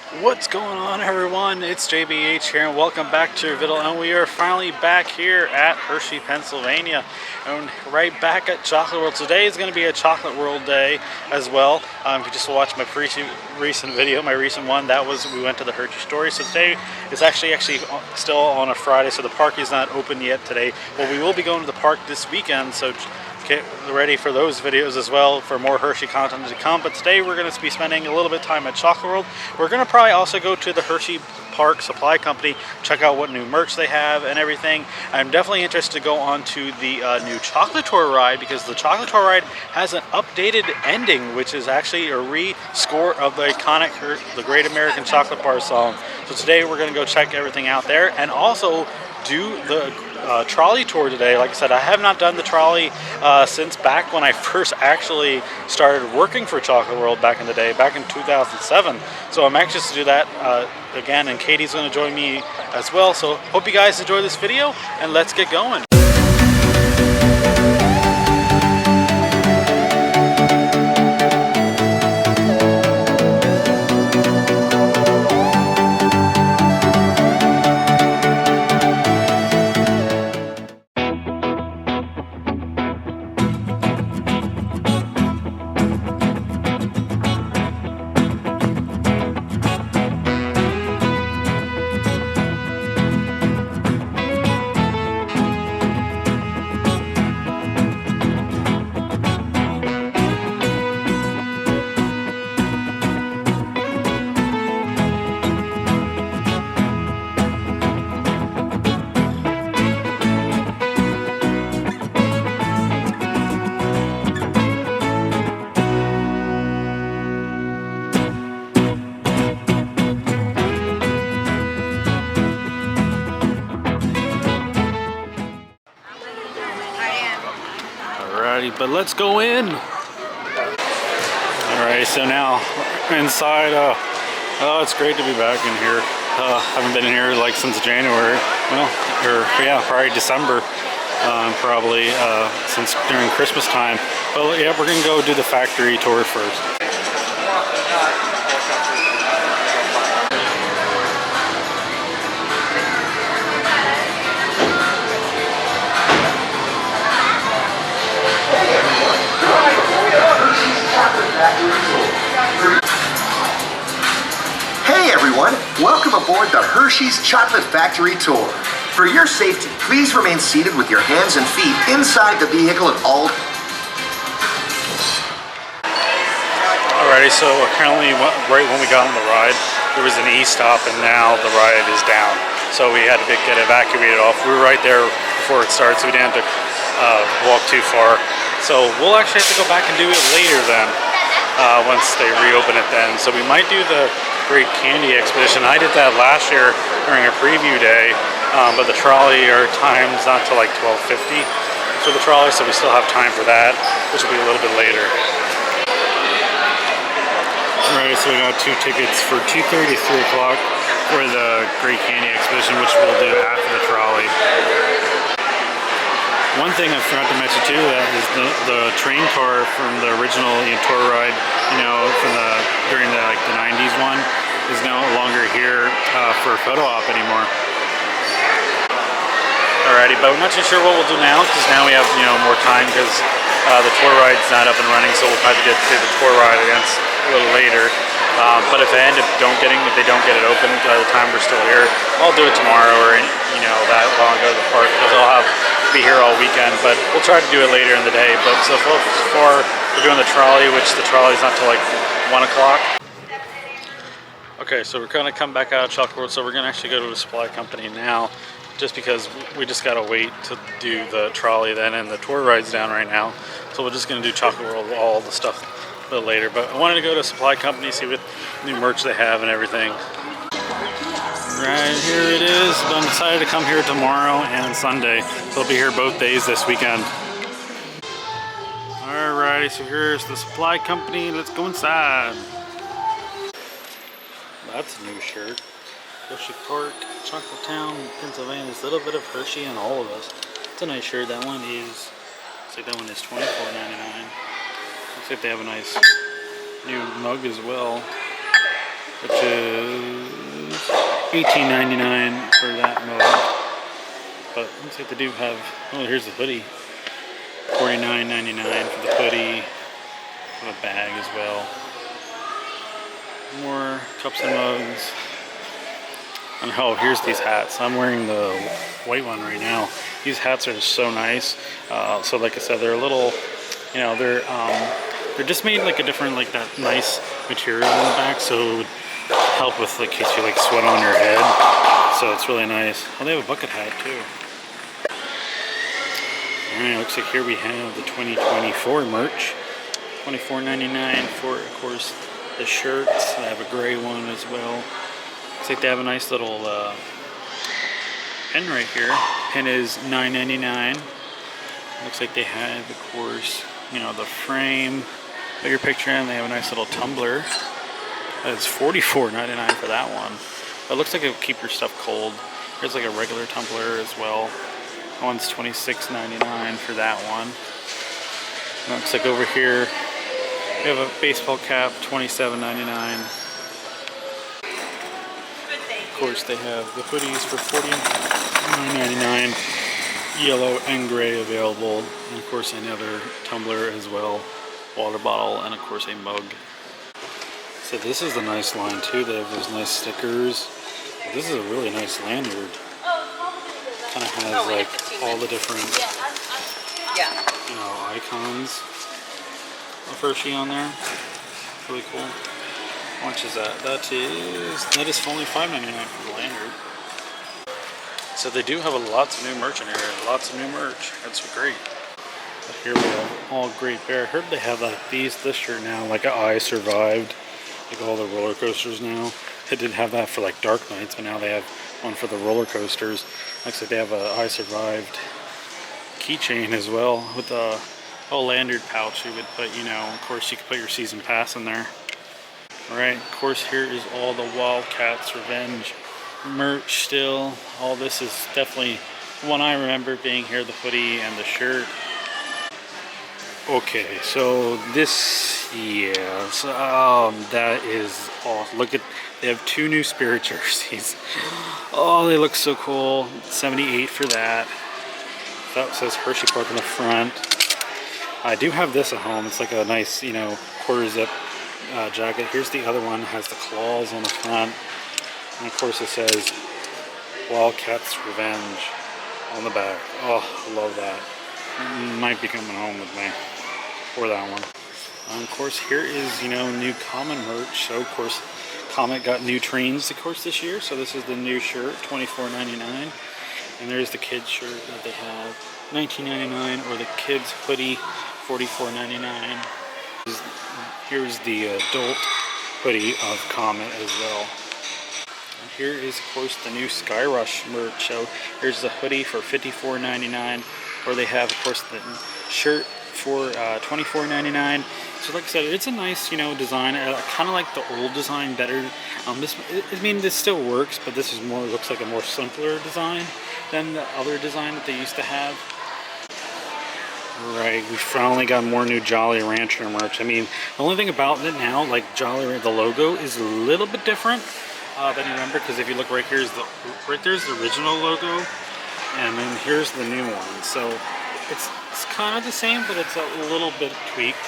What's going on, everyone? It's JBH here, and welcome back to your video. And we are finally back here at Hershey, Pennsylvania, and right back at Chocolate World. Today is going to be a Chocolate World day as well. If you just watched my recent video, my recent one, that was we went to the Hershey Story. So today is actually still on a Friday, so the park is not open yet today. But we will be going to the park this weekend, so get ready for those videos as well for more Hershey content to come. But today we're going to be spending a little bit of time at Chocolate World. We're going to probably also go to the Hershey Park Supply Company, check out what new merch they have and everything. I'm definitely interested to go on to the new Chocolate Tour ride, because the Chocolate Tour ride has an updated ending, which is actually a re-score of the iconic the Great American Chocolate Bar song. So today we're going to go check everything out there, and also do the trolley tour today. Like I said, I have not done the trolley since back when I first actually started working for Chocolate World back in the day, back in 2007. So I'm anxious to do that again, and Katie's going to join me as well. So hope you guys enjoy this video, and let's get going. Alrighty, but let's go in. Alright, so now inside. Oh, it's great to be back in here. Haven't been in here like since January. Well, yeah, probably December. Probably since during Christmas time. But yeah, we're gonna go do the factory tour first. Hey everyone, welcome aboard the Hershey's Chocolate Factory Tour. For your safety, please remain seated with your hands and feet inside the vehicle at all. Alrighty, so apparently right when we got on the ride, there was an E-stop, and now the ride is down. So we had to get evacuated off. We were right there before it started, so we didn't have to walk too far. So we'll actually have to go back and do it later then, once they reopen it then. So we might do the Great Candy Expedition. I did that last year during a preview day, but the trolley our time's not till like 12:50 for the trolley, so we still have time for that, which will be a little bit later. Alright, so we got 2 tickets for 2:30 to 3 o'clock for the Great Candy Expedition, which we'll do after the trolley. One thing I forgot to mention too, that is the train car from the original tour ride, from during the 90s one, is no longer here for a photo op anymore. Alrighty, but we're not too sure what we'll do now, because now we have more time, because the tour ride's not up and running, so we'll probably get to the tour ride against a little later. But if they don't get it open by the time we're still here, I'll do it tomorrow, or that while I go to the park, because I'll be here all weekend. But we'll try to do it later in the day. But so far we're doing the trolley, which the trolley's not till like 1 o'clock. Okay, so we're gonna come back out of Chocolate World, so we're gonna actually go to the supply company now, just because we just gotta wait to do the trolley then, and the tour ride's down right now. So we're just gonna do Chocolate World, all the stuff a little later. But I wanted to go to a supply company, see what new merch they have and everything. Right, here it is. I'm excited to come here tomorrow and Sunday. So I'll be here both days this weekend. Alrighty, so here's the supply company. Let's go inside. That's a new shirt. Hershey Park, Chocolate Town, Pennsylvania. There's a little bit of Hershey in all of us. It's a nice shirt. That one is, looks like that one is $24.99. Looks like they have a nice new mug as well. which is $18.99 for that mug. But looks like they do have, oh, here's the hoodie. $49.99 for the hoodie. For the bag as well. More cups and mugs. And oh, here's these hats. I'm wearing the white one right now. These hats are so nice. So like I said, they're a little, you know, they're just made like a different, like that nice material in the back, so it would help with like in case you like sweat on your head. So it's really nice. Oh, they have a bucket hat too. Alright, looks like here we have the 2024 merch. $24.99 for, of course, the shirts. I have a gray one as well. Looks like they have a nice little pin right here. Pin is $9.99. Looks like they have, of course, you know, the frame. Put your picture in. They have a nice little tumbler. It's $44.99 for that one. But it looks like it'll keep your stuff cold. Here's like a regular tumbler as well. That one's $26.99 for that one. And looks like over here we have a baseball cap, $27.99. Of course, they have the hoodies for $49.99, yellow and gray available, and of course another tumbler as well, water bottle, and of course a mug. So this is the nice line too. They have those nice stickers. This is a really nice lanyard. Kind of has like all the different, you know, icons of Hershey on there. Really cool. How much is that? That is only $5.99 for the lanyard. So they do have lots of new merch in here. Lots of new merch. That's great. But here we have all Great Bear. I heard they have like this shirt now, like I Survived. Like all the roller coasters now. They did have that for like Dark Nights, but now they have one for the roller coasters. Looks like they have a I Survived keychain as well with a lanyard pouch. You would put, you know, of course you could put your season pass in there. Alright, of course here is all the Wildcats Revenge merch still. All this is definitely one I remember being here, the hoodie and the shirt. Okay, so this, yeah, so, that is awesome. Look at, they have two new Spirit jerseys. Oh, they look so cool. $78 for that. That says Hershey Park on the front. I do have this at home. It's like a nice, you know, quarter zip jacket. Here's the other one. It has the claws on the front. And of course it says Wildcats Revenge on the back. Oh, I love that. Might be coming home with me for that one. Of course, here is, you know, new Comet merch. So, of course, Comet got new trains, of course, this year. So this is the new shirt, $24.99. And there's the kids shirt that they have, $19.99, or the kids hoodie, $44.99. Here's the adult hoodie of Comet as well. And here is, of course, the new Sky Rush merch. So here's the hoodie for $54.99, or they have, of course, the shirt for $24.99. So like I said, it's a nice, you know, design. I kind of like the old design better. I mean, this still works, but this is more, looks like a more simpler design than the other design that they used to have. Right, we finally got more new Jolly Rancher merch. I mean, the only thing about it now, like Jolly Rancher, the logo is a little bit different than you remember, because if you look right here, right there's the original logo, and then here's the new one. So it's kind of the same, but it's a little bit tweaked.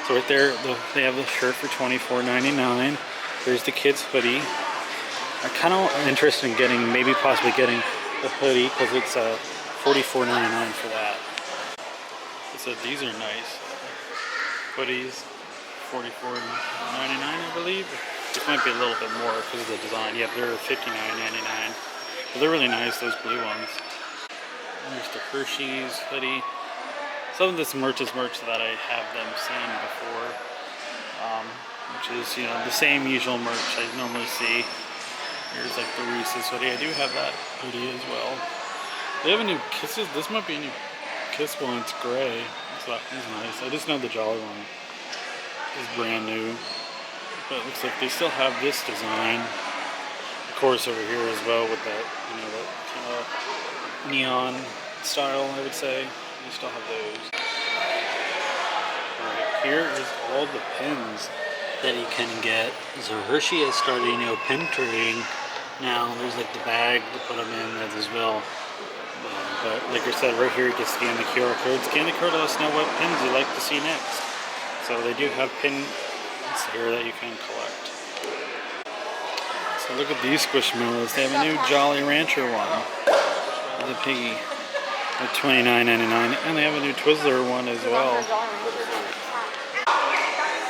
So right there, they have the shirt for $24.99. There's the kids hoodie. I'm kind of interested in getting, maybe possibly getting the hoodie, because it's $44.99 for that. So these are nice hoodies, $44.99, I believe. This might be a little bit more because of the design. Yep, they're $59.99. But they're really nice, those blue ones. There's the Hershey's hoodie. Some of this merch is merch that I have them seen before, which is, you know, the same usual merch I normally see. Here's like the Reese's hoodie. I do have that hoodie as well. They have a new Kisses. This might be a new Kiss one. It's gray. So that's nice. I just know the Jolly one is brand new, but it looks like they still have this design. Of course, over here as well with that, you know, that kind of neon style, I would say. They still have those. Alright, here is all the pins. that you can get. So Hershey has started, pin trading now. There's like the bag to put them in as well. But like I said, right here you can scan the QR code. Scan the code, let us know what pins you'd like to see next. So they do have pins here that you can collect. So look at these Squishmallows. They have a new Jolly Rancher one. The piggy at $29.99, and they have a new Twizzler one as well.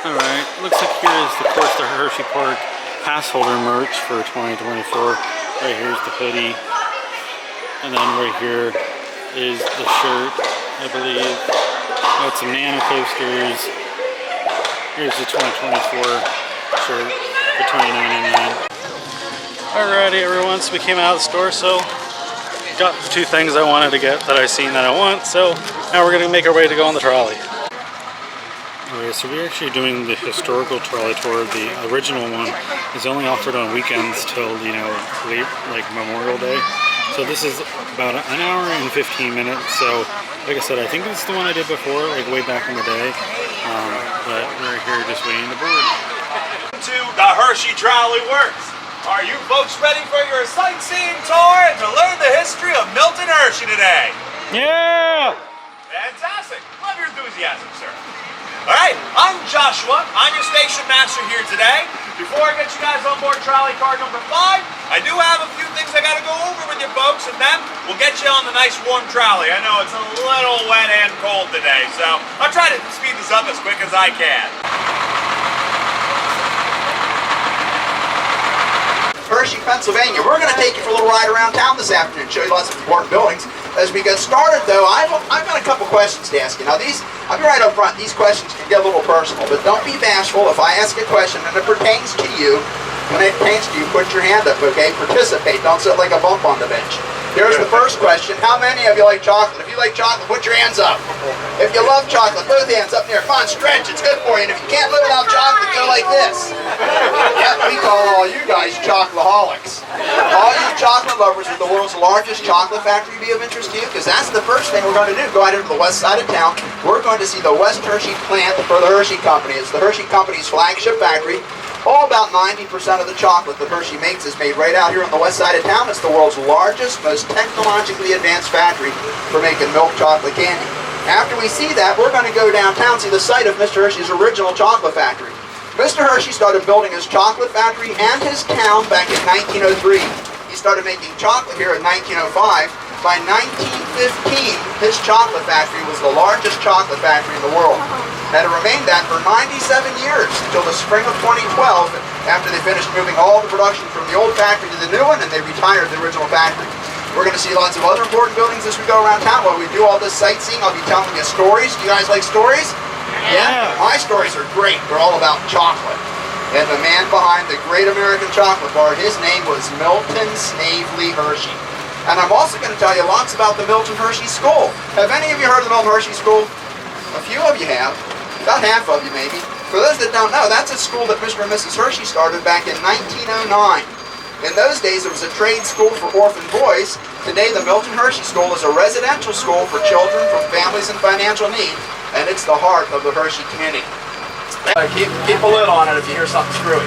Alright, looks like here is of course the Hershey Park pass holder merch for 2024. Right here's the hoodie. And then right here is the shirt, I believe. Got some nano coasters. Here's the 2024 shirt for $29.99. Alrighty everyone, so we came out of the store, so got the two things I wanted to get that I seen that I want, so now we're going to make our way to go on the trolley. Alright, so we're actually doing the historical trolley tour. The original one is only offered on weekends till, late, like Memorial Day. So this is about an hour and 15 minutes. So, like I said, I think this is the one I did before, like way back in the day. But we're here just waiting to board. To the Hershey Trolley Works. Are you folks ready for your sightseeing tour and to learn the history of Milton Hershey today? Yeah! Fantastic. Love your enthusiasm, sir. All right, I'm Joshua. I'm your station master here today. Before I get you guys on board trolley car number 5, I do have a few things I got to go over with you folks, and then we'll get you on the nice warm trolley. I know it's a little wet and cold today, so I'll try to speed this up as quick as I can. Hershey, Pennsylvania. We're going to take you for a little ride around town this afternoon, show you lots of important buildings. As we get started, though, I've got a couple questions to ask you. Now, I'll be right up front. These questions can get a little personal, but don't be bashful. If I ask a question and it pertains to you, put your hand up, okay? Participate. Don't sit like a bump on the bench. Here's the first question. How many of you like chocolate? If you like chocolate, put your hands up. If you love chocolate, both hands up there. Come on, stretch. It's good for you. And if you can't live without chocolate, go like this. Yep, we call all you guys chocoholics. All you chocolate lovers, with the world's largest chocolate factory be of interest to you? Because that's the first thing we're going to do. Go out into the west side of town. We're going to see the West Hershey plant for the Hershey Company. It's the Hershey Company's flagship factory. All about 90% of the chocolate that Hershey makes is made right out here on the west side of town. It's the world's largest, most technologically advanced factory for making milk chocolate candy. After we see that, we're going to go downtown, see the site of Mr. Hershey's original chocolate factory. Mr. Hershey started building his chocolate factory and his town back in 1903. He started making chocolate here in 1905. By 1915, his chocolate factory was the largest chocolate factory in the world. And it remained that for 97 years until the spring of 2012, after they finished moving all the production from the old factory to the new one, and they retired the original factory. We're going to see lots of other important buildings as we go around town. While we do all this sightseeing, I'll be telling you stories. Do you guys like stories? Yeah. My stories are great. They're all about chocolate. And the man behind the great American chocolate bar, his name was Milton Snavely Hershey. And I'm also going to tell you lots about the Milton Hershey School. Have any of you heard of the Milton Hershey School? A few of you have. About half of you, maybe. For those that don't know, that's a school that Mr. and Mrs. Hershey started back in 1909. In those days, it was a trade school for orphan boys. Today, the Milton Hershey School is a residential school for children from families in financial need, and it's the heart of the Hershey community. Keep a lid on it if you hear something screwy.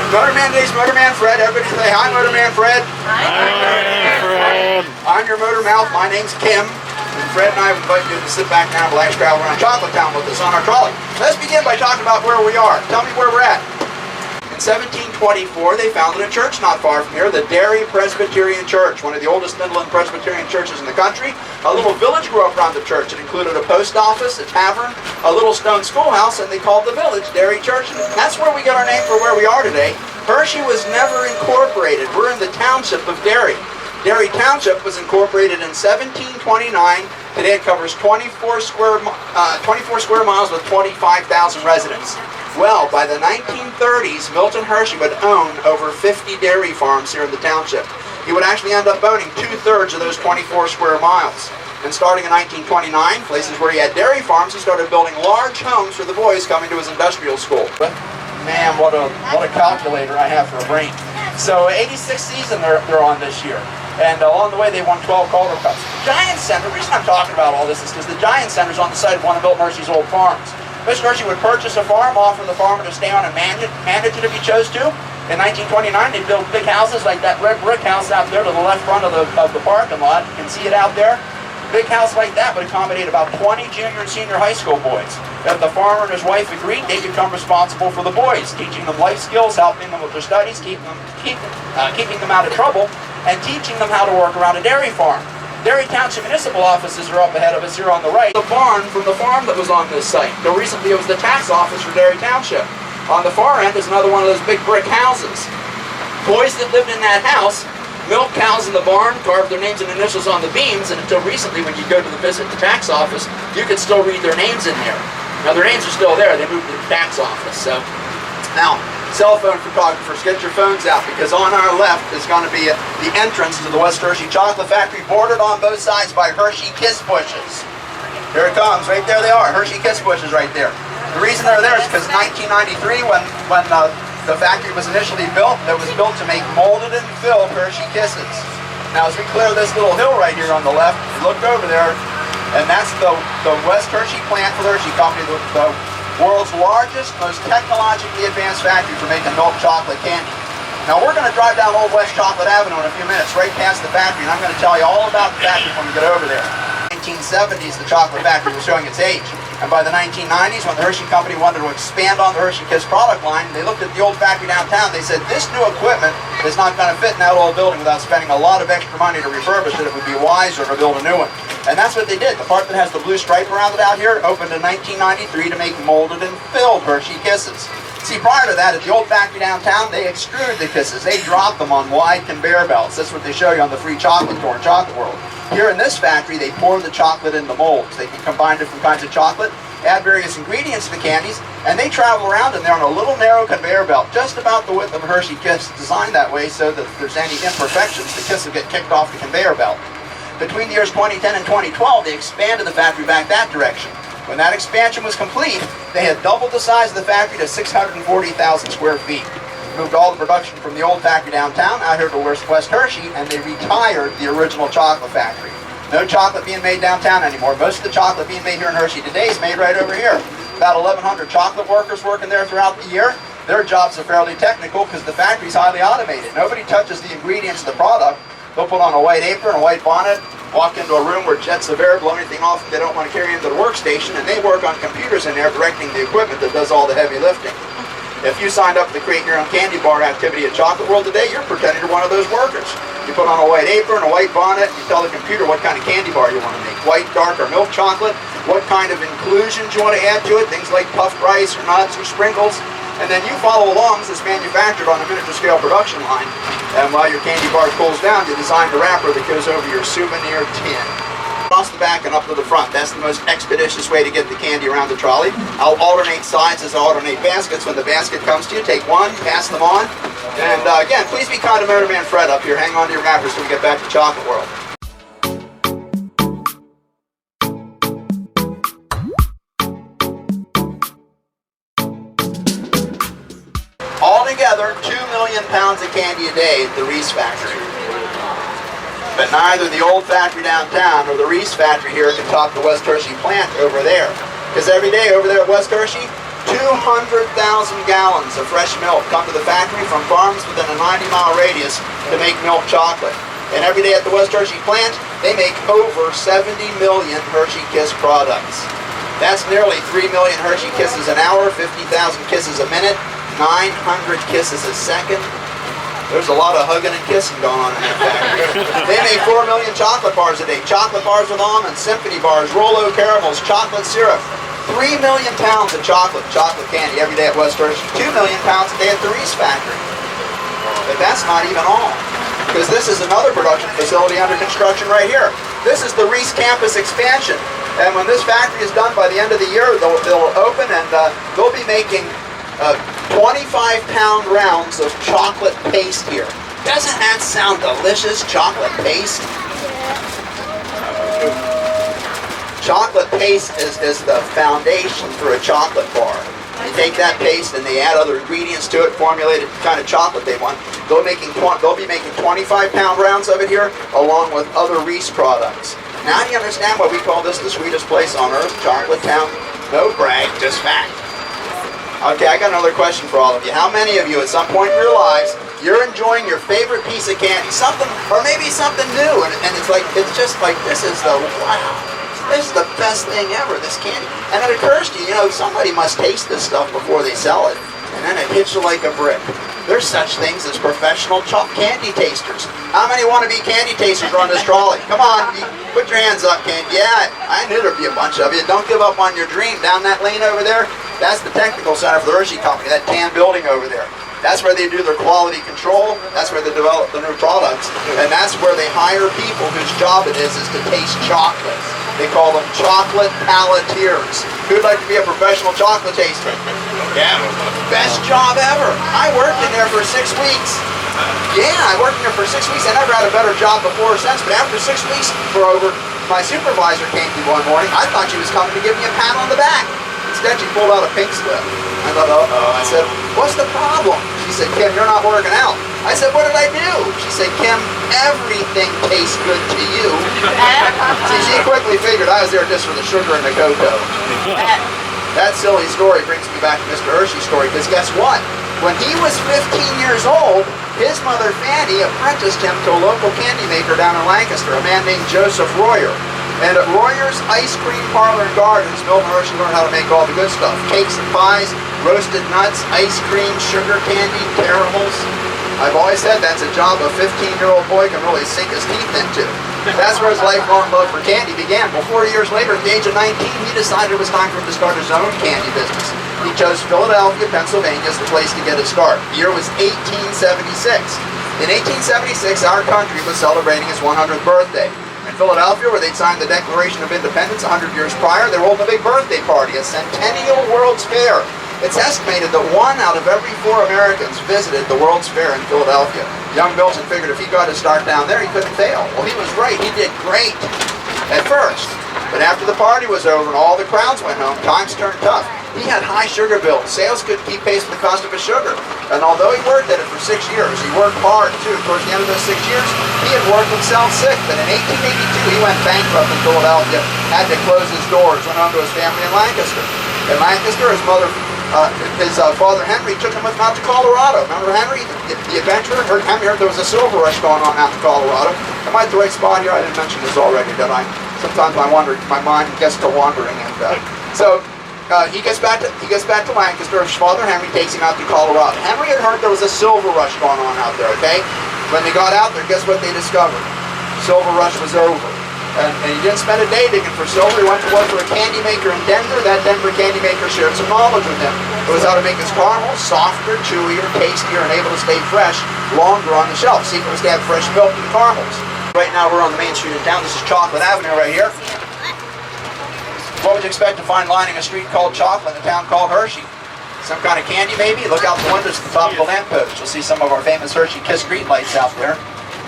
Motorman Days, Motorman Fred. Everybody say hi, Motorman Fred. Hi, Fred. I'm your motor mouth. My name's Kim. And Fred and I would invite you to sit back now and relax, travel around Chocolate Town with us on our trolley. Let's begin by talking about where we are. Tell me where we're at. In 1724, they founded a church not far from here, the Derry Presbyterian Church, one of the oldest Midland Presbyterian churches in the country. A little village grew up around the church. It included a post office, a tavern, a little stone schoolhouse, and they called the village Derry Church. And that's where we got our name for where we are today. Hershey was never incorporated. We're in the township of Derry. Derry Township was incorporated in 1729. Today it covers 24 square miles with 25,000 residents. Well, by the 1930s, Milton Hershey would own over 50 dairy farms here in the township. He would actually end up owning 2/3 of those 24 square miles. And starting in 1929, places where he had dairy farms, he started building large homes for the boys coming to his industrial school. But man, what a calculator I have for a brain. So 86th season they're on this year. And along the way, they won 12 Calder Cups. The Giant Center, the reason I'm talking about all this is because the Giant Center is on the site of one of Milton Hershey's old farms. Mr. Hershey would purchase a farm, offer the farmer to stay on and manage it if he chose to. In 1929, they built big houses like that red brick house out there to the left front of the parking lot. You can see it out there. Big house like that would accommodate about 20 junior and senior high school boys. If the farmer and his wife agreed, they become responsible for the boys, teaching them life skills, helping them with their studies, keeping them out of trouble, and teaching them how to work around a dairy farm. Dairy Township municipal offices are up ahead of us here on the right. The barn from the farm that was on this site. Till recently it was the tax office for Dairy Township. On the far end is another one of those big brick houses. Boys that lived in that house milked cows in the barn, carved their names and initials on the beams, and until recently when you go to visit the tax office, you could still read their names in there. Now their names are still there, they moved to the tax office. So now, cell phone photographers, get your phones out, because on our left is going to be the entrance to the West Hershey Chocolate Factory, bordered on both sides by Hershey Kiss bushes. Here it comes, right there they are, Hershey Kiss bushes right there. The reason they're there is because 1993, when the factory was initially built, it was built to make molded and filled Hershey Kisses. Now as we clear this little hill right here on the left, you look over there, and that's the West Hershey plant for the Hershey Company, the world's largest, most technologically advanced factory for making milk chocolate candy. Now we're going to drive down Old West Chocolate Avenue in a few minutes, right past the factory, and I'm going to tell you all about the factory when we get over there. In the 1970s, the chocolate factory was showing its age. And by the 1990s, when the Hershey Company wanted to expand on the Hershey Kiss product line, they looked at the old factory downtown. They said, this new equipment is not going to fit in that old building without spending a lot of extra money to refurbish it. It would be wiser to build a new one. And that's what they did. The part that has the blue stripe around it out here opened in 1993 to make molded and filled Hershey Kisses. See, prior to that, at the old factory downtown, they extruded the Kisses. They dropped them on wide conveyor belts. That's what they show you on the free chocolate tour in Chocolate World. Here in this factory, they pour the chocolate into molds. They can combine different kinds of chocolate, add various ingredients to the candies, and they travel around in there on a little narrow conveyor belt, just about the width of a Hershey Kiss, designed that way so that if there's any imperfections, the Kiss will get kicked off the conveyor belt. Between the years 2010 and 2012, they expanded the factory back that direction. When that expansion was complete, they had doubled the size of the factory to 640,000 square feet. Moved all the production from the old factory downtown out here to West Hershey, and they retired the original chocolate factory. No chocolate being made downtown anymore. Most of the chocolate being made here in Hershey today is made right over here. About 1,100 chocolate workers working there throughout the year. Their jobs are fairly technical because the factory's highly automated. Nobody touches the ingredients of the product. They'll put on a white apron, a white bonnet, walk into a room where jets of air blow anything off that they don't want to carry into the workstation, and they work on computers in there directing the equipment that does all the heavy lifting. If you signed up to create your own candy bar activity at Chocolate World today, you're pretending you're one of those workers. You put on a white apron, a white bonnet, you tell the computer what kind of candy bar you want to make. White, dark, or milk chocolate, what kind of inclusions you want to add to it, things like puffed rice or nuts or sprinkles. And then you follow along as it's manufactured on a miniature scale production line. And while your candy bar cools down, you design the wrapper that goes over your souvenir tin. Across the back and up to the front. That's the most expeditious way to get the candy around the trolley. I'll alternate sides as I alternate baskets. When the basket comes to you, take one, pass them on. And again, please be kind to Motorman Fred up here. Hang on to your wrappers till we get back to Chocolate World. Altogether, 2 million pounds of candy a day at the Reese factory. But neither the old factory downtown or the Reese factory here can top the West Hershey plant over there. Because every day over there at West Hershey, 200,000 gallons of fresh milk come to the factory from farms within a 90-mile radius to make milk chocolate. And every day at the West Hershey plant, they make over 70 million Hershey Kiss products. That's nearly 3 million Hershey Kisses an hour, 50,000 kisses a minute, 900 kisses a second. There's a lot of hugging and kissing going on in that factory. They make 4 million chocolate bars a day. Chocolate bars with almonds, symphony bars, Rolo caramels, chocolate syrup. 3 million pounds of chocolate candy every day at West Hershey. 2 million pounds a day at the Reese factory. But that's not even all. Because this is another production facility under construction right here. This is the Reese campus expansion. And when this factory is done by the end of the year, they'll open and they'll be making 25-pound rounds of chocolate paste here. Doesn't that sound delicious, chocolate paste? Chocolate paste is the foundation for a chocolate bar. They take that paste and they add other ingredients to it, formulate the kind of chocolate they want. They'll be making 25-pound rounds of it here, along with other Reese products. Now do you understand why we call this the sweetest place on earth, Chocolate Town? No brag, just fact. Okay, I got another question for all of you. How many of you at some point in your lives, you're enjoying your favorite piece of candy, something, or maybe something new, and it's like, it's just like, this is the, wow, this is the best thing ever, this candy. And it occurs to you, somebody must taste this stuff before they sell it, and then it hits you like a brick. There's such things as professional candy tasters. How many want to be candy tasters on this trolley? Come on, put your hands up, candy. Yeah, I knew there'd be a bunch of you. Don't give up on your dream. Down that lane over there, that's the technical center for the Hershey Company, that tan building over there. That's where they do their quality control. That's where they develop the new products. And that's where they hire people whose job it is to taste chocolate. They call them chocolate palateers. Who'd like to be a professional chocolate taster? Yeah, best job ever. I worked in there for 6 weeks. Yeah, I worked in there for 6 weeks. I never had a better job before or since, but after 6 weeks for over, my supervisor came to me one morning. I thought she was coming to give me a pat on the back. Instead, she pulled out a pink slip. I thought, uh-oh. I said, what's the problem? She said, Kim, you're not working out. I said, what did I do? She said, Kim, everything tastes good to you. See, she quickly figured I was there just for the sugar and the cocoa. That silly story brings me back to Mr. Hershey's story, because guess what? When he was 15 years old, his mother Fanny apprenticed him to a local candy maker down in Lancaster, a man named Joseph Royer. And at Royer's Ice Cream Parlor and Gardens, Milton Hershey learned how to make all the good stuff. Cakes and pies, roasted nuts, ice cream, sugar candy, caramels. I've always said that's a job a 15-year-old boy can really sink his teeth into. That's where his lifelong love for candy began. Well, 4 years later, at the age of 19, he decided it was time for him to start his own candy business. He chose Philadelphia, Pennsylvania as the place to get his start. The year was 1876. In 1876, our country was celebrating its 100th birthday. In Philadelphia, where they'd signed the Declaration of Independence 100 years prior, they were holding a big birthday party, a Centennial World's Fair. It's estimated that 1 out of every 4 Americans visited the World's Fair in Philadelphia. Young Milton figured if he got to start down there, he couldn't fail. Well, he was right. He did great at first. But after the party was over and all the crowds went home, times turned tough. He had high sugar bills. Sales couldn't keep pace with the cost of his sugar. And although he worked at it for 6 years, he worked hard too. Towards the end of those 6 years, he had worked himself sick. But in 1882, he went bankrupt in Philadelphia, had to close his doors, went home to his family in Lancaster. In Lancaster, his father Henry took him with him out to Colorado. Remember Henry, the adventurer? Henry heard there was a silver rush going on out in Colorado. Am I at the right spot here? I didn't mention this already, did I? Sometimes my mind gets to wandering, and he gets back to Lancaster. His father Henry takes him out to Colorado. Henry had heard there was a silver rush going on out there. Okay, when they got out there, guess what they discovered? Silver rush was over. And he didn't spend a day digging for silver. He went to work for a candy maker in Denver. That Denver candy maker shared some knowledge with him. It was how to make his caramels softer, chewier, tastier, and able to stay fresh longer on the shelf. The secret was to have fresh milk in the caramels. Right now we're on the main street of town. This is Chocolate Avenue right here. What would you expect to find lining a street called Chocolate in a town called Hershey? Some kind of candy maybe? Look out the windows at the top of the lamppost. You'll see some of our famous Hershey Kiss street lights out there.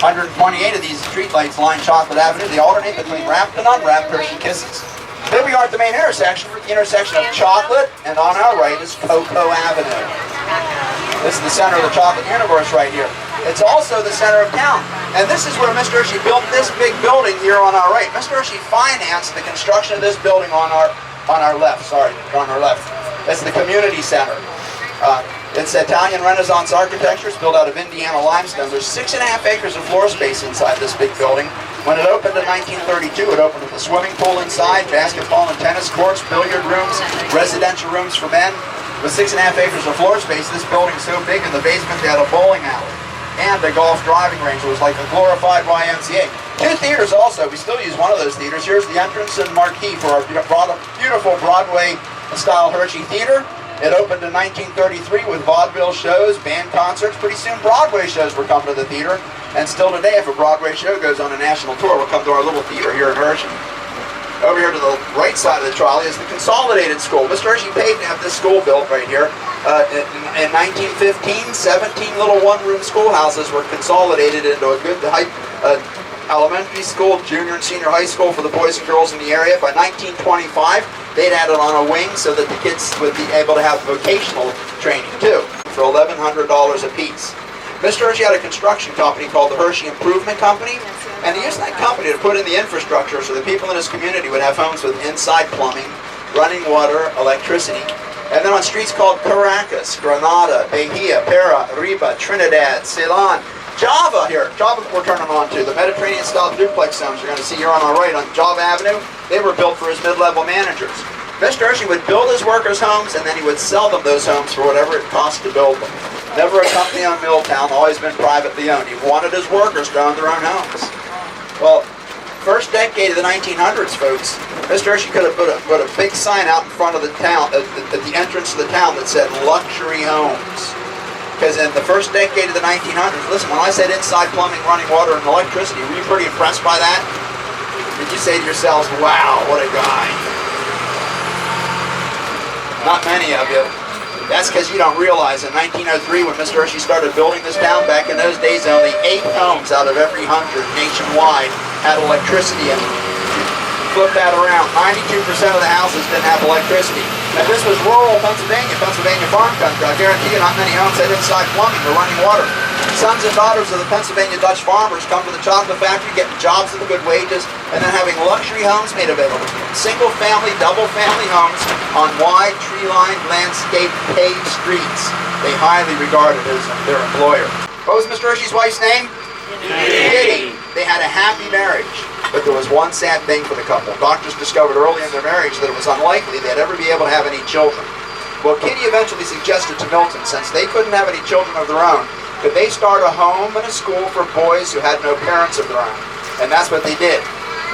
128 of these street lights line Chocolate Avenue. They alternate between wrapped and unwrapped Hershey Kisses. Here we are at the main intersection of Chocolate, and on our right is Cocoa Avenue. This is the center of the chocolate universe right here. It's also the center of town. And this is where Mr. Hershey built this big building here on our right. Mr. Hershey financed the construction of this building on our left. Sorry, on our left. That's the community center. It's Italian Renaissance architecture. It's built out of Indiana limestone. There's 6.5 acres of floor space inside this big building. When it opened in 1932, it opened with a swimming pool inside, basketball and tennis courts, billiard rooms, residential rooms for men. With 6.5 acres of floor space, this building is so big in the basement they had a bowling alley and a golf driving range. It was like a glorified YMCA. 2 theaters also. We still use one of those theaters. Here's the entrance and marquee for our beautiful Broadway-style Hershey Theater. It opened in 1933 with vaudeville shows, band concerts. Pretty soon Broadway shows were coming to the theater. And still today, if a Broadway show goes on a national tour, we'll come to our little theater here in Hershey. Over here to the right side of the trolley is the Consolidated School. Mr. Hershey paid to have this school built right here. In 1915, 17 little one-room schoolhouses were consolidated into a good elementary school, junior and senior high school for the boys and girls in the area. By 1925, they'd add it on a wing so that the kids would be able to have vocational training too, for $1,100 a piece. Mr. Hershey had a construction company called the Hershey Improvement Company, and he used that company to put in the infrastructure so the people in his community would have homes with inside plumbing, running water, electricity. And then on streets called Caracas, Granada, Bahia, Para, Riba, Trinidad, Ceylon, Java here. Java we're turning on to. The Mediterranean-style duplex homes you're going to see here on our right on Java Avenue, they were built for his mid-level managers. Mr. Hershey would build his workers' homes, and then he would sell them those homes for whatever it cost to build them. Never a company on Milltown, always been privately owned. He wanted his workers to own their own homes. Well, first decade of the 1900s, folks, Mr. Hershey could have put a big sign out in front of the town, at the entrance of the town that said luxury homes. Because in the first decade of the 1900s, listen, when I said inside plumbing, running water, and electricity, were you pretty impressed by that? Did you say to yourselves, wow, what a guy? Not many of you. That's because you don't realize in 1903 when Mr. Hershey started building this town, back in those days only 8 homes out of every 100 nationwide had electricity in them. Flip that around, 92% of the houses didn't have electricity. And this was rural Pennsylvania farm country. I guarantee you not many homes had inside plumbing or running water. Sons and daughters of the Pennsylvania Dutch farmers come to the chocolate factory, getting jobs at the good wages, and then having luxury homes made available. Single family, double family homes on wide tree-lined, landscaped, paved streets. They highly regarded as their employer. What was Mr. Hershey's wife's name? Kitty. They had a happy marriage. But there was one sad thing for the couple. Doctors discovered early in their marriage that it was unlikely they'd ever be able to have any children. Well, Kitty eventually suggested to Milton, since they couldn't have any children of their own, could they start a home and a school for boys who had no parents of their own? And that's what they did.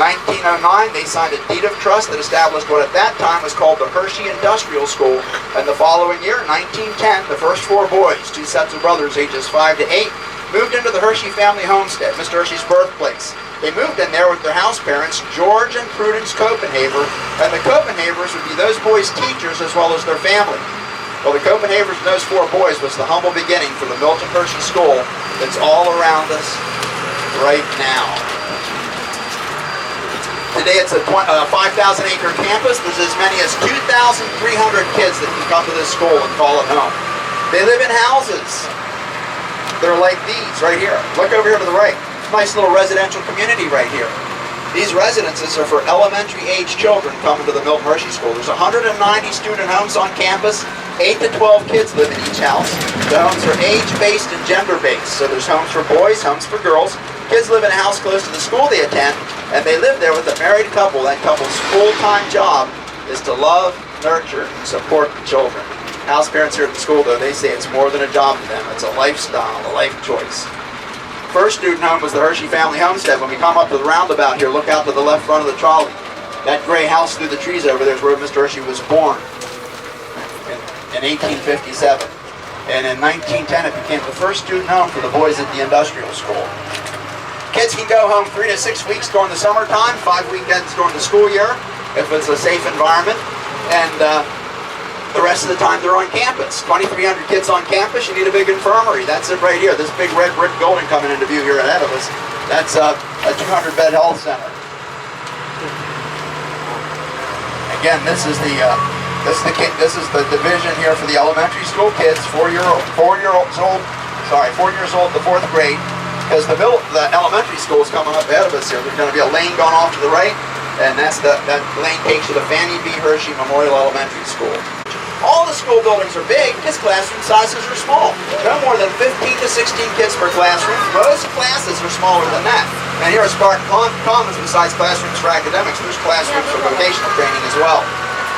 1909, they signed a deed of trust that established what at that time was called the Hershey Industrial School. And the following year, 1910, the first 4 boys, 2 sets of brothers ages 5 to 8, moved into the Hershey family homestead, Mr. Hershey's birthplace. They moved in there with their house parents, George and Prudence Copenhaver, and the Copenhavers would be those boys' teachers as well as their family. Well, the Copenhavers and those 4 boys was the humble beginning for the Milton Hershey School that's all around us right now. Today it's a 5,000-acre campus. There's as many as 2,300 kids that can come to this school and call it home. They live in houses. They're like these right here. Look over here to the right. Nice little residential community right here. These residences are for elementary age children coming to the Milton Hershey School. There's 190 student homes on campus. 8 to 12 kids live in each house. The homes are age-based and gender-based. So there's homes for boys, homes for girls. Kids live in a house close to the school they attend, and they live there with a married couple. That couple's full-time job is to love, nurture, and support the children. House parents here at the school, though, they say it's more than a job to them. It's a lifestyle, a life choice. First student home was the Hershey family homestead. When we come up to the roundabout here, look out to the left front of the trolley. That gray house through the trees over there is where Mr. Hershey was born in 1857. And in 1910, it became the first student home for the boys at the industrial school. Kids can go home 3 to 6 weeks during the summertime, 5 weekends during the school year, if it's a safe environment. And the rest of the time they're on campus. 2,300 kids on campus, you need a big infirmary. That's it right here. This big red brick building coming into view here ahead of us. That's a 200-bed health center. Again, this is the division here for the elementary school kids, 4 years old to 4th grade. Because the elementary school is coming up ahead of us here. There's going to be a lane going off to the right, and that lane takes you to Fannie B. Hershey Memorial Elementary School. All the school buildings are big, his classroom sizes are small. No more than 15 to 16 kids per classroom. Most classes are smaller than that. And here at Spartan Commons, besides classrooms for academics, there's classrooms for vocational training as well.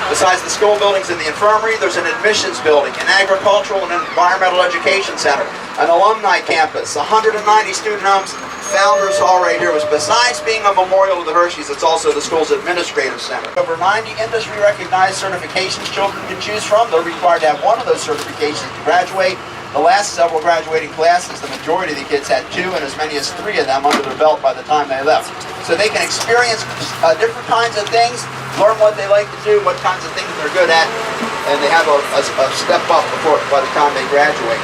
Besides the school buildings and the infirmary, there's an admissions building, an agricultural and environmental education center, an alumni campus, 190 student homes. Founders Hall right here was, besides being a memorial to the Hersheys, it's also the school's administrative center. Over 90 industry-recognized certifications children can choose from. They're required to have one of those certifications to graduate. The last several graduating classes, the majority of the kids had 2 and as many as 3 of them under their belt by the time they left. So they can experience different kinds of things, learn what they like to do, what kinds of things they're good at, and they have a step up by the time they graduate.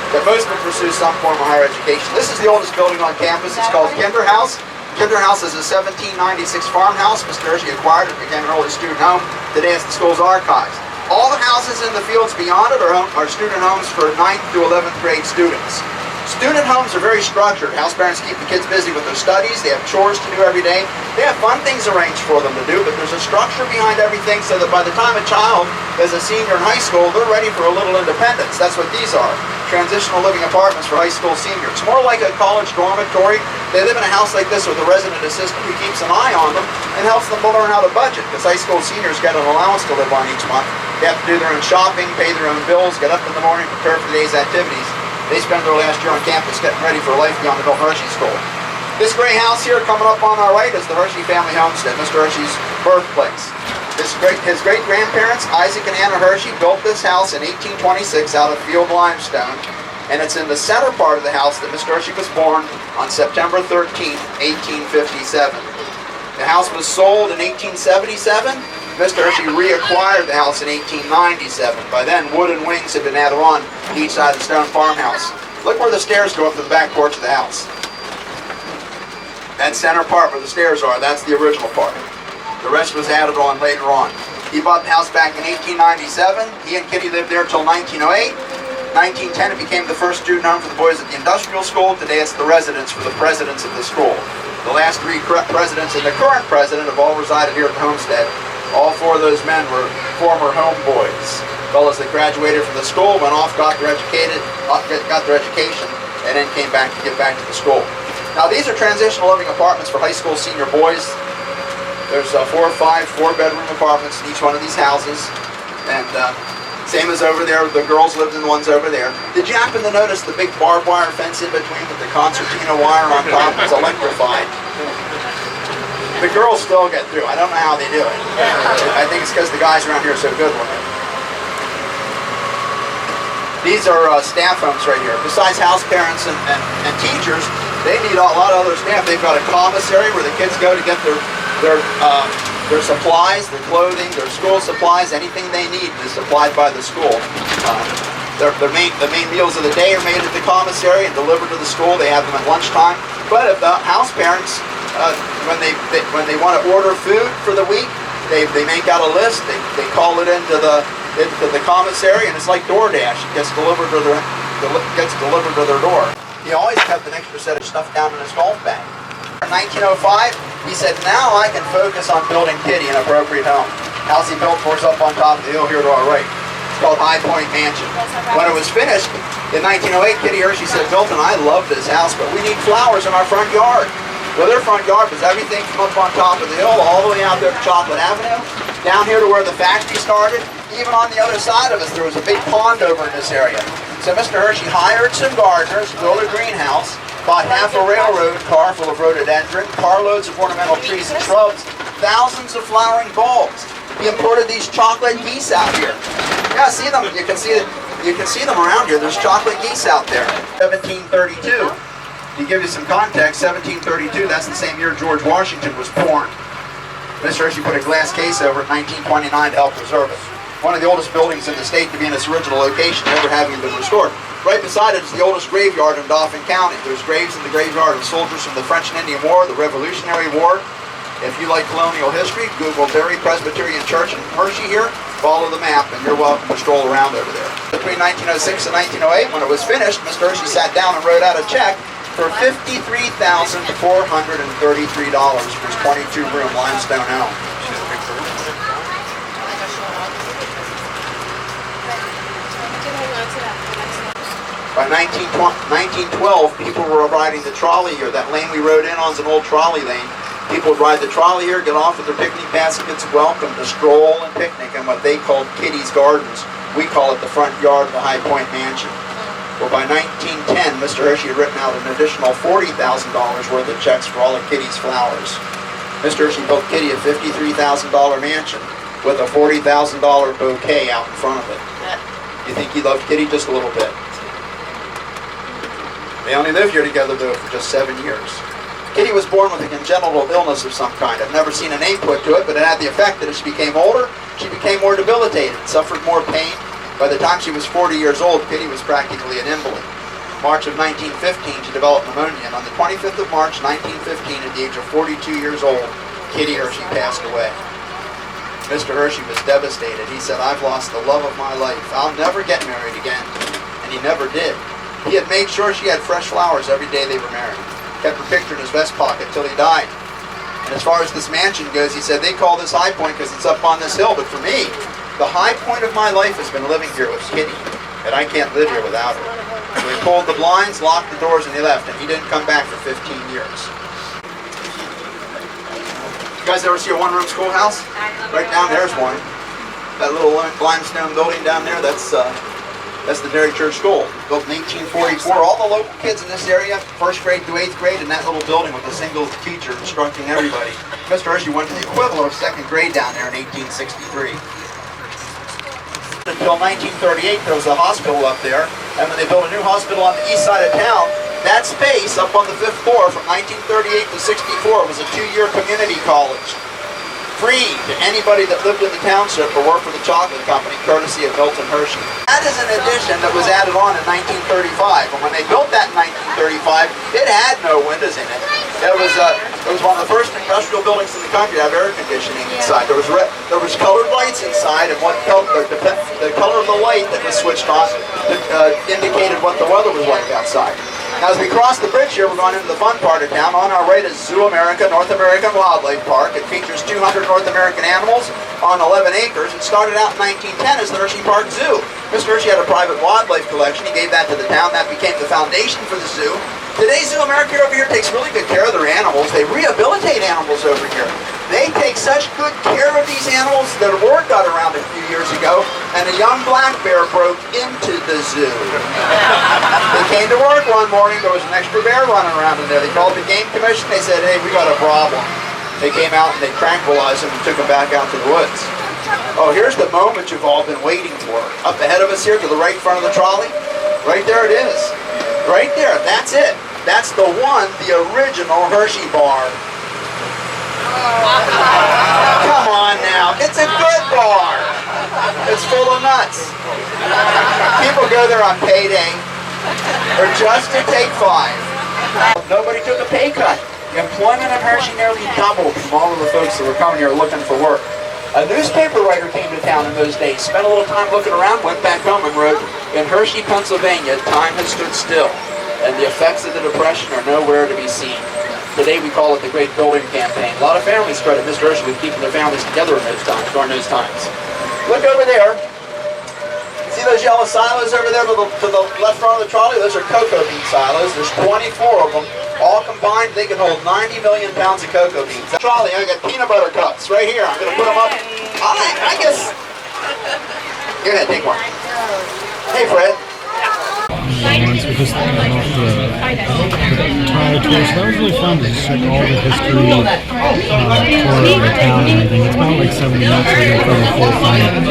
But most of them pursue some form of higher education. This is the oldest building on campus. It's called Kinder House. Kinder House is a 1796 farmhouse. Mr. Hershey acquired it, became an early student home. Today it's the school's archives. All the houses in the fields beyond it are student homes for 9th to 11th grade students. Student homes are very structured. House parents keep the kids busy with their studies. They have chores to do every day. They have fun things arranged for them to do, but there's a structure behind everything so that by the time a child is a senior in high school, they're ready for a little independence. That's what these are. Transitional living apartments for high school seniors. More like a college dormitory. They live in a house like this with a resident assistant who keeps an eye on them and helps them to learn how to budget, because high school seniors get an allowance to live on each month. They have to do their own shopping, pay their own bills, get up in the morning, prepare for the day's activities. They spend their last year on campus getting ready for life beyond adult Hershey School. This gray house here coming up on our right is the Hershey family homestead, Mr. Hershey's birthplace. His great-grandparents, Isaac and Anna Hershey, built this house in 1826 out of field limestone, and it's in the center part of the house that Mr. Hershey was born on September 13, 1857. The house was sold in 1877. Mr. Hershey reacquired the house in 1897. By then, wood and wings had been added on to each side of the stone farmhouse. Look where the stairs go up to the back porch of the house. That center part where the stairs are, that's the original part. The rest was added on later on. He bought the house back in 1897. He and Kitty lived there until 1908. 1910, it became the first student home for the boys at the industrial school. Today, it's the residence for the presidents of the school. The last three presidents and the current president have all resided here at the homestead. All four of those men were former homeboys. Fellows that graduated from the school, went off, got their education, and then came back to get back to the school. Now, these are transitional living apartments for high school senior boys. There's 4 or 5 4-bedroom apartments in each one of these houses. And same as over there, the girls lived in the ones over there. Did you happen to notice the big barbed wire fence in between with the concertina wire on top? It's electrified. The girls still get through. I don't know how they do it. I think it's because the guys around here are so good looking. These are staff homes right here. Besides house parents and teachers, they need a lot of other staff. They've got a commissary where the kids go to get their supplies, their clothing, their school supplies, anything they need is supplied by the school. The main meals of the day are made at the commissary and delivered to the school. They have them at lunchtime. But if the house parents, when they want to order food for the week, they make out a list. They call it into the commissary, and it's like DoorDash. It gets delivered to their door. He always kept an extra set of stuff down in his golf bag. In 1905, he said, "Now I can focus on building Kitty an appropriate home." House he built for us up on top of the hill here to our right. It's called High Point Mansion. When it was finished in 1908, Kitty Hershey said, "Milton, I love this house, but we need flowers in our front yard." Well, their front yard was everything from up on top of the hill all the way out there to Chocolate Avenue, down here to where the factory started. Even on the other side of us, there was a big pond over in this area. So Mr. Hershey hired some gardeners, built a greenhouse, bought half a railroad car full of rhododendron, carloads of ornamental trees and shrubs, thousands of flowering bulbs. He imported these chocolate geese out here. Yeah, see them. You can see them around here. There's chocolate geese out there. 1732. To give you some context, 1732, that's the same year George Washington was born. Mr. Hershey put a glass case over it in 1929 to help preserve it. One of the oldest buildings in the state to be in its original location, never having been restored. Right beside it is the oldest graveyard in Dauphin County. There's graves in the graveyard of soldiers from the French and Indian War, the Revolutionary War. If you like colonial history, Google Berry Presbyterian Church in Hershey here, follow the map, and you're welcome to stroll around over there. Between 1906 and 1908, when it was finished, Mr. Hershey sat down and wrote out a check for $53,433 for his 22-room limestone home. By 1912, people were riding the trolley here. That lane we rode in on is an old trolley lane. People would ride the trolley here, get off with their picnic baskets, welcome to stroll and picnic in what they called Kitty's Gardens. We call it the front yard of the High Point Mansion. Well, by 1910, Mr. Hershey had written out an additional $40,000 worth of checks for all of Kitty's flowers. Mr. Hershey built Kitty a $53,000 mansion with a $40,000 bouquet out in front of it. You think he loved Kitty just a little bit? They only lived here together, though, for just 7 years. Kitty was born with a congenital illness of some kind. I've never seen a name put to it, but it had the effect that as she became older, she became more debilitated, suffered more pain. By the time she was 40 years old, Kitty was practically an invalid. March of 1915, she developed pneumonia, and on the 25th of March, 1915, at the age of 42 years old, Kitty Hershey passed away. Mr. Hershey was devastated. He said, "I've lost the love of my life. I'll never get married again." And he never did. He had made sure she had fresh flowers every day they were married. Kept her picture in his vest pocket till he died. And as far as this mansion goes, he said, they call this High Point because it's up on this hill, but for me, the high point of my life has been living here with Kitty, and I can't live here without her. So he pulled the blinds, locked the doors, and he left, and he didn't come back for 15 years. You guys ever see a one-room schoolhouse? Right down there's one. That little limestone building down there, that's the Dairy Church School, built in 1844. All the local kids in this area, 1st grade through 8th grade, in that little building with a single teacher instructing everybody. Mr. Hershey went to the equivalent of 2nd grade down there in 1863. Until 1938, there was a hospital up there, and when they built a new hospital on the east side of town, that space up on the 5th floor from 1938 to 64 was a 2-year community college. Free to anybody that lived in the township or worked for the chocolate company, courtesy of Milton Hershey. That is an addition that was added on in 1935. And when they built that in 1935, it had no windows in it. It was one of the first industrial buildings in the country to have air conditioning inside. There was colored lights inside, and the color of the light that was switched on indicated what the weather was like outside. Now, as we cross the bridge here, we're going into the fun part of town. On our right is Zoo America, North American Wildlife Park. It features 200 North American animals on 11 acres. It started out in 1910 as the Hershey Park Zoo. Mr. Hershey had a private wildlife collection. He gave that to the town. That became the foundation for the zoo. Today, Zoo America over here takes really good care of their animals. They rehabilitate animals over here. They take such good care of these animals that a word got around a few years ago, and a young black bear broke into the zoo. They came to work one morning. There was an extra bear running around in there. They called the game commission. They said, hey, we got a problem. They came out and they tranquilized him and took him back out to the woods. Oh, here's the moment you've all been waiting for. Up ahead of us here to the right front of the trolley. Right there it is. Right there. That's it. That's the original Hershey bar. Come on now. It's a good bar. It's full of nuts. People go there on payday or just to take 5. Nobody took a pay cut. The employment of Hershey nearly doubled from all of the folks that were coming here looking for work. A newspaper writer came to town in those days, spent a little time looking around, went back home and wrote, in Hershey, Pennsylvania, time has stood still, and the effects of the Depression are nowhere to be seen. Today we call it the Great Building Campaign. A lot of families credit Mr. Hershey with keeping their families together in those times, during those times. Look over there. See those yellow silos over there to the left front of the trolley? Those are cocoa bean silos. There's 24 of them. All combined, they can hold 90 million pounds of cocoa beans. That trolley, I got peanut butter cups right here. I'm going to put them up. I guess. Go ahead, take one. Hey, Fred. Once we just off the trolley tour, so that was really fun to just check all the history, tour of the town and everything. It's about like 7 minutes, we're going to cover the full thing.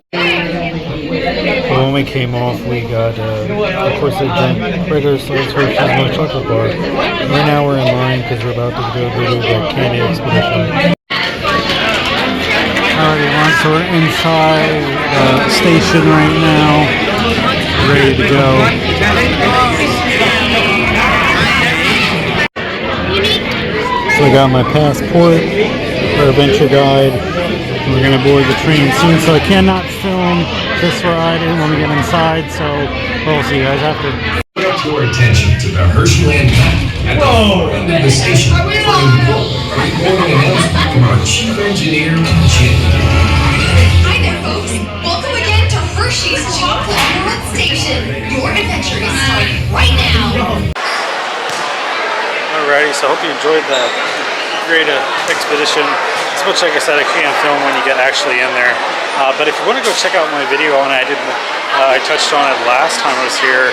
When we came off, we got, of course, the giant critters, so it's Hershey's Milk Chocolate Bar. Right now we're in line because we're about to go do the candy expedition. Alright, everyone, so we're inside the station right now, ready to go. So I got my passport, our adventure guide. We're going to board the train soon, so I cannot film this ride when we get inside, so we'll see you guys after. Your attention to the Hersheyland map at the end of the station for an important announcement from our chief engineer, Jim. Hi there, folks. Welcome again to Hershey's Chocolate World Station. Your adventure is starting right now. Alrighty, so I hope you enjoyed that great expedition. As much like I said, I can't film when you get actually in there. But if you want to go check out my video on it, I touched on it last time I was here.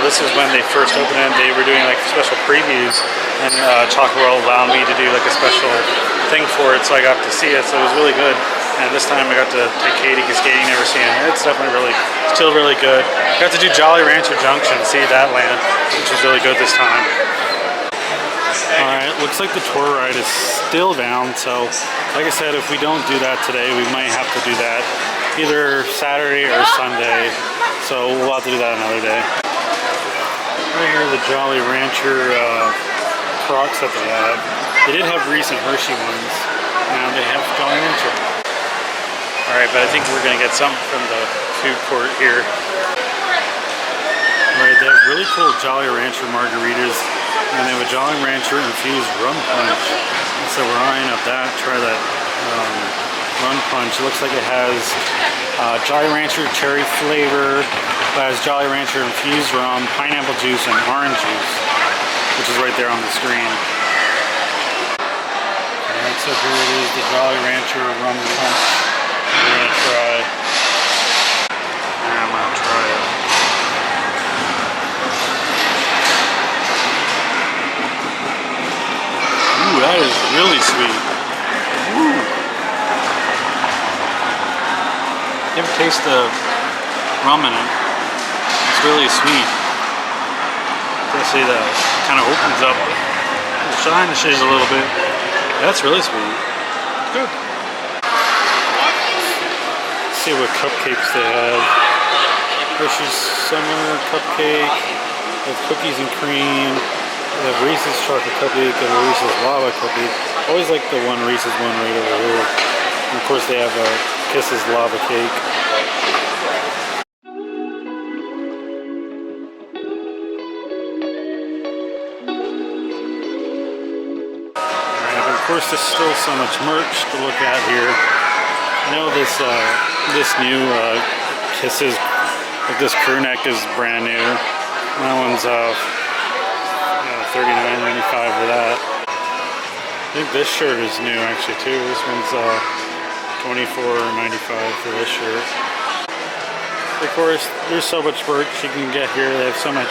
This is when they first opened it. They were doing like special previews, and Chocolate World allowed me to do like a special thing for it, so I got to see it. So it was really good. And this time I got to take Katie because Katie never seen it. It's definitely still really good. Got to do Jolly Rancher Junction, see that land, which was really good this time. Alright, looks like the tour ride is still down, so like I said, if we don't do that today, we might have to do that either Saturday or Sunday, so we'll have to do that another day. Right here are the Jolly Rancher Crocs that they have. They did have recent Hershey ones, now they have Jolly Rancher. Alright, but I think we're going to get some from the food court here. Right Alright, they have really cool Jolly Rancher margaritas, and they have a Jolly Rancher infused rum punch. So we're eyeing up that, try that rum punch. It looks like it has Jolly Rancher cherry flavor, but has Jolly Rancher infused rum, pineapple juice, and orange juice, which is right there on the screen. Alright, so here it is, the Jolly Rancher rum punch. We're gonna try. I'm gonna try it. Ooh, that is really sweet. Ooh. You ever taste the rum in it? It's really sweet. Especially that kind of opens up, shines a little bit. That's really sweet. Good. Let's see what cupcakes they have. Hershey's Summer Cupcake. They have cookies and cream. They have Reese's Chocolate Cupcake and Reese's Lava Cupcake. Always like the one Reese's one right over here. And of course they have Kisses Lava Cake. Of course, there's still so much merch to look at here. I know this new Kisses, like this crew neck is brand new. That one's $39.95 for that. I think this shirt is new actually too. This one's $24.95 for this shirt. Of course, there's so much merch you can get here. They have so much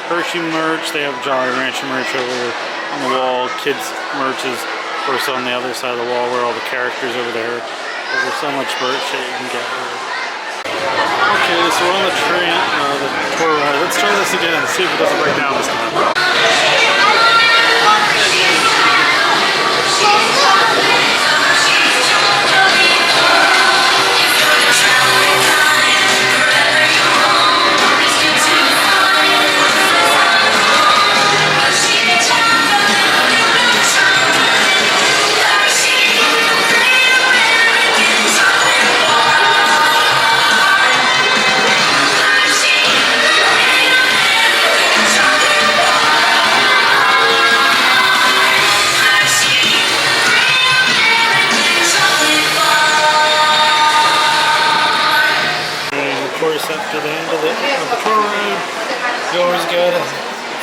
Hershey merch. They have Jolly Rancher merch over on the wall. Kids merch is of course on the other side of the wall where all the characters over there. There's so much merch that you can get here. Okay, so we're on the train, the tour ride. Let's try this again and see if it doesn't break down this time. After the end of the tour ride, you always get a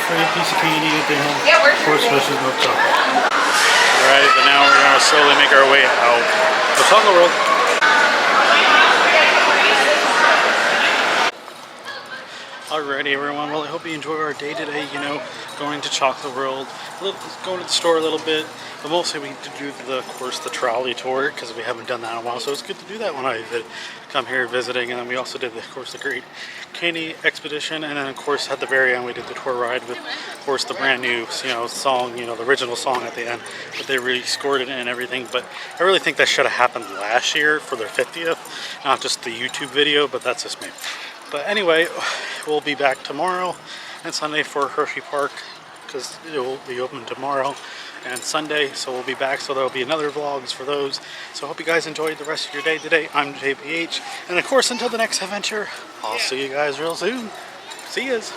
free piece of candy at the end. Of course, Hershey's milk chocolate. Alright, but now we're going to slowly make our way out the Chocolate World. Alrighty everyone, well I hope you enjoyed our day today, you know, going to Chocolate World, going to the store a little bit, but mostly we need to do of course the trolley tour because we haven't done that in a while, so it's good to do that when I come here visiting. And then we also did of course the Great Candy Expedition, and then of course at the very end we did the tour ride with of course the brand new song, the original song at the end, but they re-scored it and everything. But I really think that should have happened last year for their 50th, not just the YouTube video, but that's just me. But anyway, we'll be back tomorrow and Sunday for Hershey Park because it will be open tomorrow and Sunday, so we'll be back, so there'll be another vlogs for those. So I hope you guys enjoyed the rest of your day today. I'm JPH, and of course until the next adventure, I'll see you guys real soon. See yas.